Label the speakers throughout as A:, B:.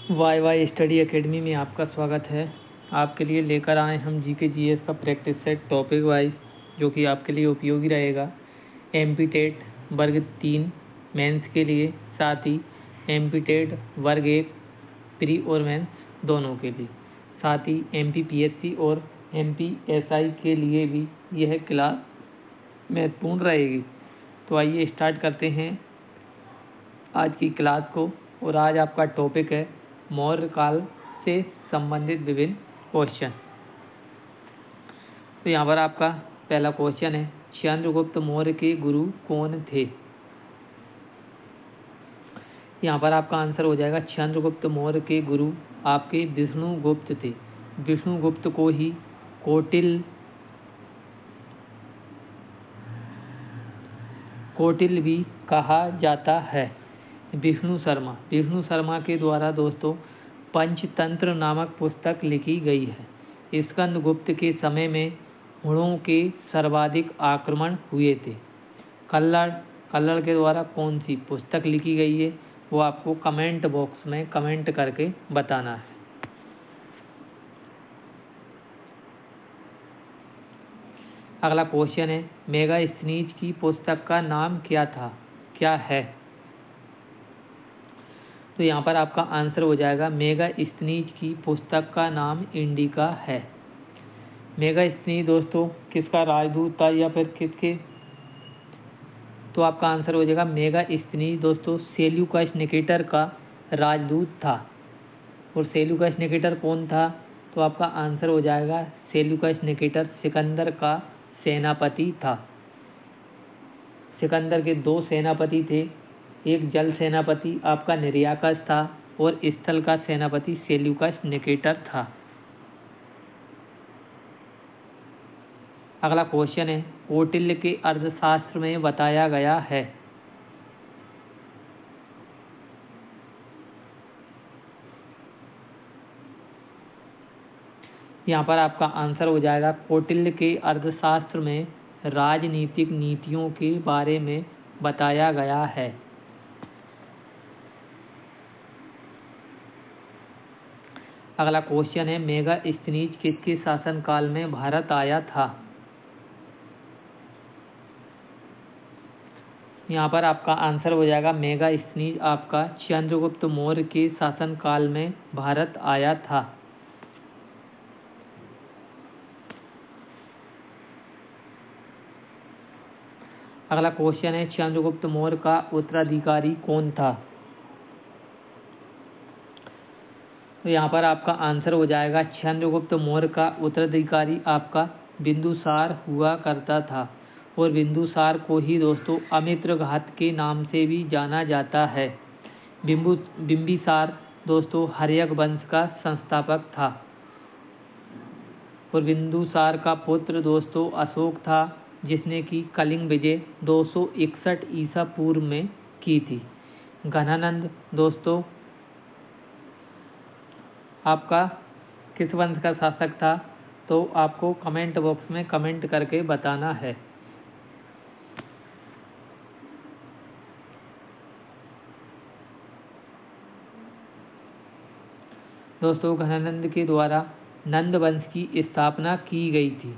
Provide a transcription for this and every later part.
A: Y Y study academy में आपका स्वागत है। आपके लिए लेकर आए हम जीके जीएस का प्रैक्टिस सेट टॉपिक वाइज, जो कि आपके लिए उपयोगी रहेगा। एमपी टेट वर्ग 3 मेंस के लिए, साथ ही एमपी टेट वर्ग 1 प्री और मेंस दोनों के लिए, साथ ही एमपी पीएससी और एमपी एसआई के लिए भी यह क्लास महत्वपूर्ण रहेगी। तो आइए स्टार्ट करते हैं आज की क्लास को। और आज आपका टॉपिक है मौर्य काल से संबंधित विभिन्न क्वेश्चन। तो यहाँ पर आपका पहला क्वेश्चन है, चंद्रगुप्त मौर्य के गुरु कौन थे। यहाँ पर आपका आंसर हो जाएगा, चंद्रगुप्त मौर्य के गुरु आपके विष्णुगुप्त थे। विष्णुगुप्त को ही कौटिल्य भी कहा जाता है। विष्णु शर्मा के द्वारा दोस्तों पंचतंत्र नामक पुस्तक लिखी गई है। स्कंदगुप्त के समय में हुणों के सर्वाधिक आक्रमण हुए थे। कल्लड़ के द्वारा कौन सी पुस्तक लिखी गई है, वो आपको कमेंट बॉक्स में कमेंट करके बताना है। अगला क्वेश्चन है, मेगास्थनीज की पुस्तक का नाम क्या है। तो यहाँ पर आपका आंसर हो जाएगा, मेगास्थनीज की पुस्तक का नाम इंडिका है। मेगास्थनीज दोस्तों किसका राजदूत था या फिर किसके, तो आपका आंसर हो जाएगा, मेगास्थनीज दोस्तों सेल्यूकस निकेटर का राजदूत था। और सेल्यूकस निकेटर कौन था, तो आपका आंसर हो जाएगा, सेल्यूकस निकेटर सिकंदर का सेनापति था। सिकंदर के 2 सेनापति थे, एक जल सेनापति आपका निर्याकस था और स्थल का सेनापति सेल्यूकस निकेटर था। अगला क्वेश्चन है, कौटिल्य के अर्थशास्त्र में बताया गया है। यहाँ पर आपका आंसर हो जाएगा, कौटिल्य के अर्थशास्त्र में राजनीतिक नीतियों के बारे में बताया गया है। अगला क्वेश्चन है, मेगास्थनीज किसके शासनकाल में भारत आया था। यहाँ पर आपका आंसर हो जाएगा, मेगास्थनीज आपका चंद्रगुप्त मौर्य के शासनकाल में भारत आया था। अगला क्वेश्चन है, चंद्रगुप्त मौर्य का उत्तराधिकारी कौन था। तो यहाँ पर आपका आंसर हो जाएगा, चंद्रगुप्त मौर्य का उत्तराधिकारी आपका बिंदुसार हुआ करता था। और बिंदुसार को ही दोस्तों अमित्रघात के नाम से भी जाना जाता है। बिंबिसार दोस्तों हर्यक वंश का संस्थापक था। और बिंदुसार का पुत्र दोस्तों अशोक था, जिसने की कलिंग विजय 261 ईसा पूर्व में की थी। घनानंद दोस्तों आपका किस वंश का शासक था, तो आपको कमेंट बॉक्स में कमेंट करके बताना है। दोस्तों घनानंद के द्वारा नंद वंश की स्थापना की गई थी।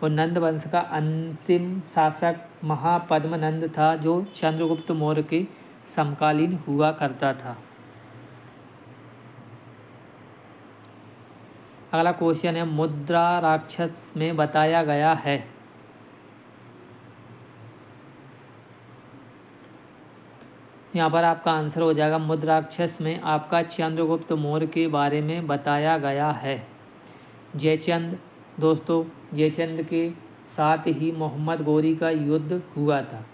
A: और नंद वंश का अंतिम शासक महापद्मनंद था, जो चंद्रगुप्त मौर्य के समकालीन हुआ करता था। अगला क्वेश्चन है, मुद्रा राक्षस में बताया गया है। यहाँ पर आपका आंसर हो जाएगा, मुद्राक्षस में आपका चंद्रगुप्त मौर्य के बारे में बताया गया है। जयचंद दोस्तों, जयचंद के साथ ही मोहम्मद गौरी का युद्ध हुआ था।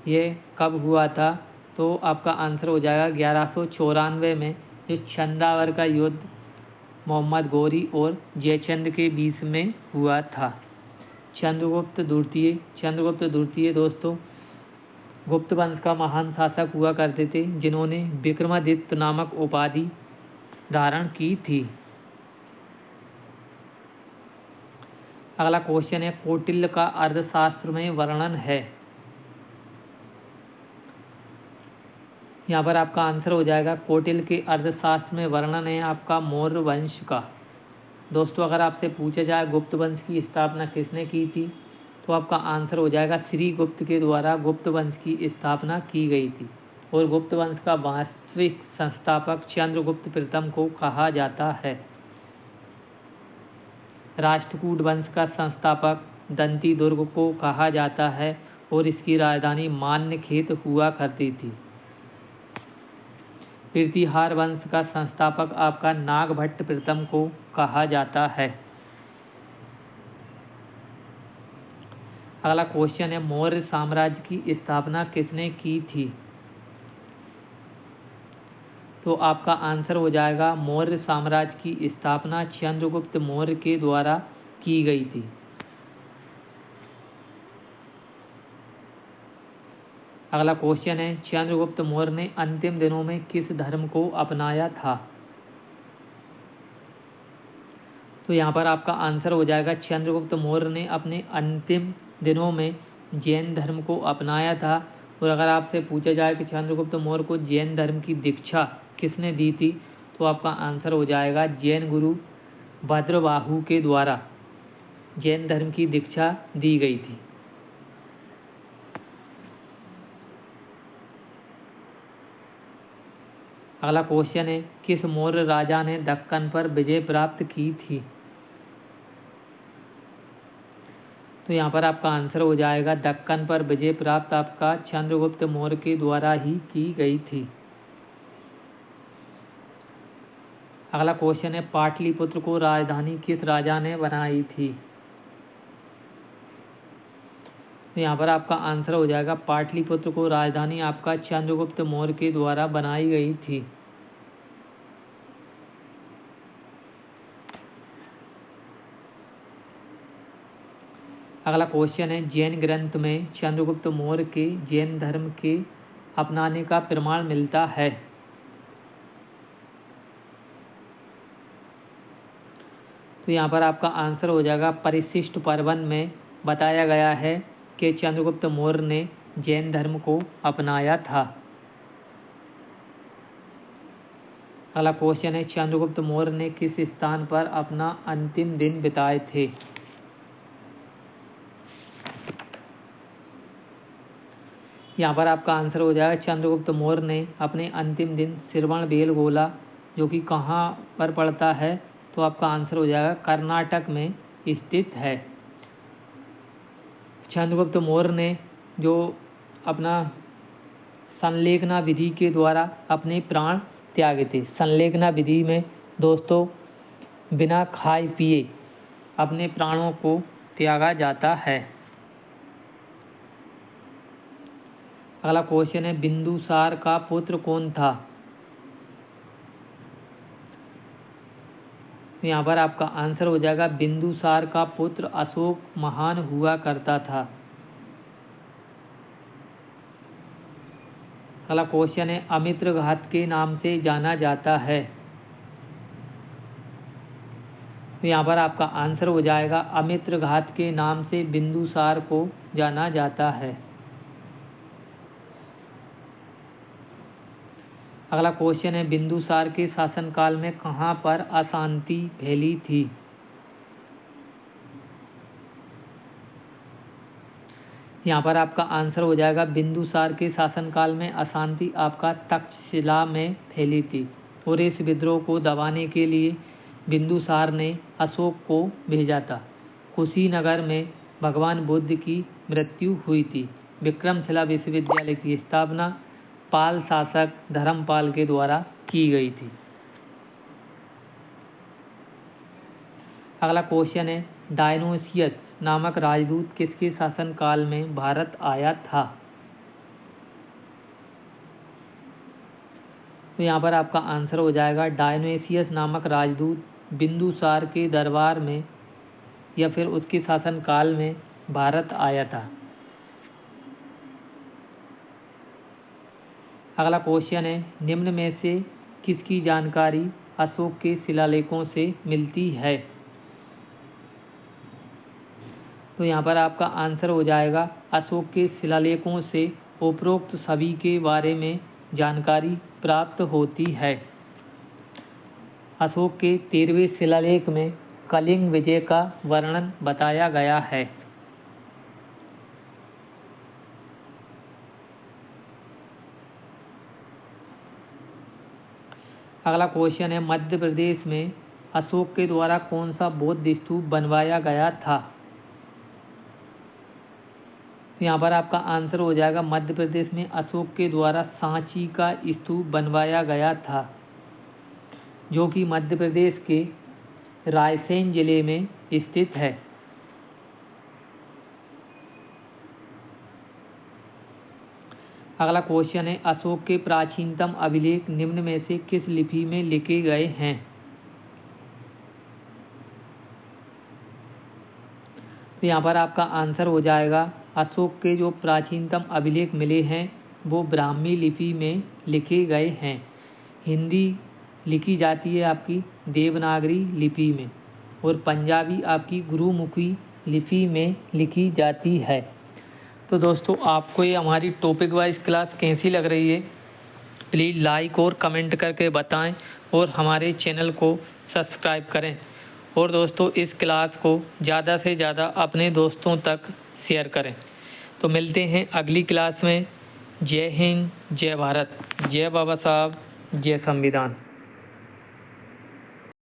A: ये कब हुआ था, तो आपका आंसर हो जाएगा 1194 में, जो चंदावर का युद्ध मोहम्मद गौरी और जयचंद के बीच में हुआ था। चंद्रगुप्त द्वितीय दोस्तों गुप्त वंश का महान शासक हुआ करते थे, जिन्होंने विक्रमादित्य नामक उपाधि धारण की थी। अगला क्वेश्चन है, कौटिल्य का अर्थशास्त्र में वर्णन है। यहाँ पर आपका आंसर हो जाएगा कौटिल्य के अर्थशास्त्र में वर्णन है आपका मौर्य वंश का। दोस्तों अगर आपसे पूछा जाए गुप्त वंश की स्थापना किसने की थी, तो आपका आंसर हो जाएगा श्री गुप्त के द्वारा गुप्त वंश की स्थापना की गई थी। और गुप्त वंश का वास्तविक संस्थापक चंद्रगुप्त प्रथम को कहा जाता है। राष्ट्रकूट वंश का संस्थापक दंती दुर्ग को कहा जाता है और इसकी राजधानी मान्यखेत हुआ करती थी। प्रतिहार वंश का संस्थापक आपका नागभट्ट प्रथम को कहा जाता है। अगला क्वेश्चन है मौर्य साम्राज्य की स्थापना किसने की थी, तो आपका आंसर हो जाएगा मौर्य साम्राज्य की स्थापना चंद्रगुप्त मौर्य के द्वारा की गई थी। अगला क्वेश्चन है चंद्रगुप्त मौर्य ने अंतिम दिनों में किस धर्म को अपनाया था, तो यहाँ पर आपका आंसर हो जाएगा चंद्रगुप्त मौर्य ने अपने अंतिम दिनों में जैन धर्म को अपनाया था। और अगर आपसे पूछा जाए कि चंद्रगुप्त मौर्य को जैन धर्म की दीक्षा किसने दी थी, तो आपका आंसर हो जाएगा जैन गुरु भद्रबाहु के द्वारा जैन धर्म की दीक्षा दी गई थी। अगला क्वेश्चन है किस मौर्य राजा ने दक्कन पर विजय प्राप्त की थी, तो यहाँ पर आपका आंसर हो जाएगा दक्कन पर विजय प्राप्त आपका चंद्रगुप्त मौर्य के द्वारा ही की गई थी। अगला क्वेश्चन है पाटलिपुत्र को राजधानी किस राजा ने बनाई थी, तो यहाँ पर आपका आंसर हो जाएगा पाटलिपुत्र को राजधानी आपका चंद्रगुप्त मौर्य के द्वारा बनाई गई थी। अगला क्वेश्चन है जैन ग्रंथ में चंद्रगुप्त मौर्य के जैन धर्म के अपनाने का प्रमाण मिलता है, तो यहाँ पर आपका आंसर हो जाएगा परिशिष्ट पर्वन में बताया गया है कि चंद्रगुप्त मौर्य ने जैन धर्म को अपनाया था। अगला क्वेश्चन है चंद्रगुप्त मौर्य ने किस स्थान पर अपना अंतिम दिन बिताए थे, यहाँ पर आपका आंसर हो जाएगा चंद्रगुप्त मौर्य ने अपने अंतिम दिन श्रवणबेलगोला जो कि कहाँ पर पड़ता है, तो आपका आंसर हो जाएगा कर्नाटक में स्थित है। चंद्रगुप्त मौर्य ने जो अपना संलेखना विधि के द्वारा अपने प्राण त्यागे थे। संलेखना विधि में दोस्तों बिना खाए पिए अपने प्राणों को त्यागा जाता है। अगला क्वेश्चन है बिंदुसार का पुत्र कौन था, यहाँ पर आपका आंसर हो जाएगा बिंदुसार का पुत्र अशोक महान हुआ करता था। अगला क्वेश्चन है अमित्र घात के नाम से जाना जाता है, तो यहाँ पर आपका आंसर हो जाएगा अमित्र घात के नाम से बिंदुसार को जाना जाता है। अगला क्वेश्चन है बिंदुसार के शासनकाल में कहाँ पर अशांति फैली थी, यहाँ पर आपका आंसर हो जाएगा बिंदुसार के शासनकाल में अशांति आपका तक्षशिला में फैली थी। और इस विद्रोह को दबाने के लिए बिंदुसार ने अशोक को भेजा था। कुशीनगर में भगवान बुद्ध की मृत्यु हुई थी। विक्रमशिला विश्वविद्यालय की स्थापना पाल शासक धर्मपाल के द्वारा की गई थी। अगला क्वेश्चन है डायनोसियस नामक राजदूत किसके शासनकाल में भारत आया था, तो यहाँ पर आपका आंसर हो जाएगा डायनोसियस नामक राजदूत बिंदुसार के दरबार में या फिर उसके शासनकाल में भारत आया था। अगला क्वेश्चन है निम्न में से किसकी जानकारी अशोक के शिलालेखों से मिलती है, तो यहाँ पर आपका आंसर हो जाएगा अशोक के शिलालेखों से उपरोक्त सभी के बारे में जानकारी प्राप्त होती है। अशोक के 13वें शिलालेख में कलिंग विजय का वर्णन बताया गया है। अगला क्वेश्चन है, मध्य प्रदेश में अशोक के द्वारा कौन सा बौद्ध स्तूप बनवाया गया था? यहाँ पर आपका आंसर हो जाएगा, मध्य प्रदेश में अशोक के द्वारा सांची का स्तूप बनवाया गया था, जो कि मध्य प्रदेश के रायसेन जिले में स्थित है। अगला क्वेश्चन है, अशोक के प्राचीनतम अभिलेख निम्न में से किस लिपि में लिखे गए हैं? तो यहाँ पर आपका आंसर हो जाएगा, अशोक के जो प्राचीनतम अभिलेख मिले हैं वो ब्राह्मी लिपि में लिखे गए हैं। हिंदी लिखी जाती है आपकी देवनागरी लिपि में और पंजाबी आपकी गुरुमुखी लिपि में लिखी जाती है। तो दोस्तों, आपको ये हमारी टॉपिक वाइज क्लास कैसी लग रही है, प्लीज़ लाइक और कमेंट करके बताएं और हमारे चैनल को सब्सक्राइब करें। और दोस्तों, इस क्लास को ज़्यादा से ज़्यादा अपने दोस्तों तक शेयर करें। तो मिलते हैं अगली क्लास में। जय हिंद, जय भारत, जय बाबा साहब, जय संविधान।